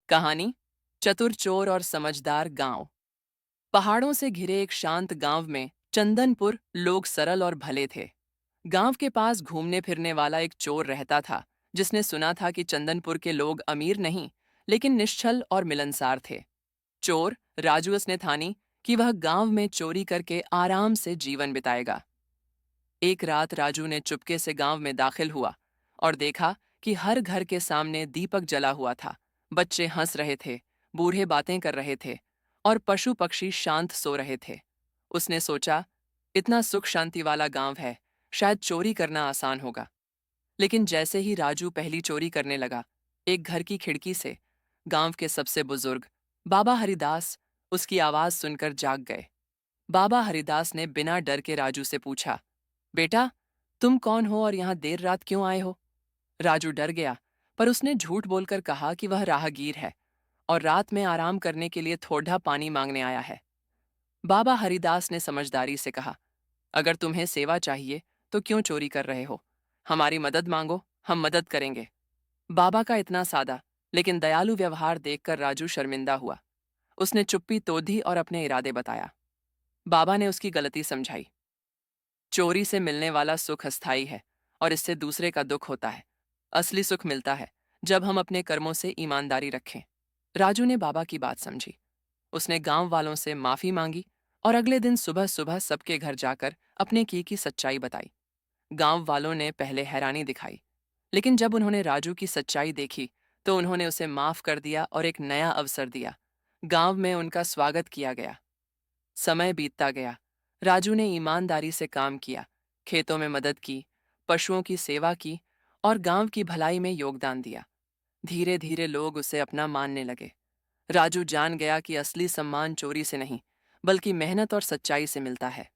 कहानी चतुर चोर और समझदार गांव। पहाड़ों से घिरे एक शांत गांव में चंदनपुर लोग सरल और भले थे। गांव के पास घूमने फिरने वाला एक चोर रहता था, जिसने सुना था कि चंदनपुर के लोग अमीर नहीं, लेकिन निश्छल और मिलनसार थे। चोर राजू ने ठानी कि वह गांव में चोरी करके आराम से जीवन बिताएगा। एक रात राजू ने चुपके से गांव में दाखिल हुआ और देखा कि हर घर के सामने दीपक जला हुआ था। बच्चे हंस रहे थे, बूढ़े बातें कर रहे थे और पशु पक्षी शांत सो रहे थे। उसने सोचा, इतना सुख शांति वाला गांव है, शायद चोरी करना आसान होगा। लेकिन जैसे ही राजू पहली चोरी करने लगा, एक घर की खिड़की से गांव के सबसे बुजुर्ग बाबा हरिदास उसकी आवाज सुनकर जाग गए। बाबा हरिदास ने बिना डर के राजू से पूछा, बेटा, तुम कौन हो और यहां देर रात क्यों आए हो? राजू डर गया, पर उसने झूठ बोलकर कहा कि वह राहगीर है और रात में आराम करने के लिए थोड़ा पानी मांगने आया है। बाबा हरिदास ने समझदारी से कहा, अगर तुम्हें सेवा चाहिए तो क्यों चोरी कर रहे हो? हमारी मदद मांगो, हम मदद करेंगे। बाबा का इतना सादा लेकिन दयालु व्यवहार देखकर राजू शर्मिंदा हुआ। उसने चुप्पी तोड़ी और अपने इरादे बताया। बाबा ने उसकी गलती समझाई। चोरी से मिलने वाला सुख अस्थायी है और इससे दूसरे का दुख होता है। असली सुख मिलता है जब हम अपने कर्मों से ईमानदारी रखें। राजू ने बाबा की बात समझी। उसने गांव वालों से माफी मांगी और अगले दिन सुबह सुबह सबके घर जाकर अपने की सच्चाई बताई। गांव वालों ने पहले हैरानी दिखाई, लेकिन जब उन्होंने राजू की सच्चाई देखी तो उन्होंने उसे माफ कर दिया और एक नया अवसर दिया। गांव में उनका स्वागत किया गया। समय बीतता गया। राजू ने ईमानदारी से काम किया, खेतों में मदद की, पशुओं की सेवा की और गांव की भलाई में योगदान दिया। धीरे धीरे लोग उसे अपना मानने लगे। राजू जान गया कि असली सम्मान चोरी से नहीं, बल्कि मेहनत और सच्चाई से मिलता है।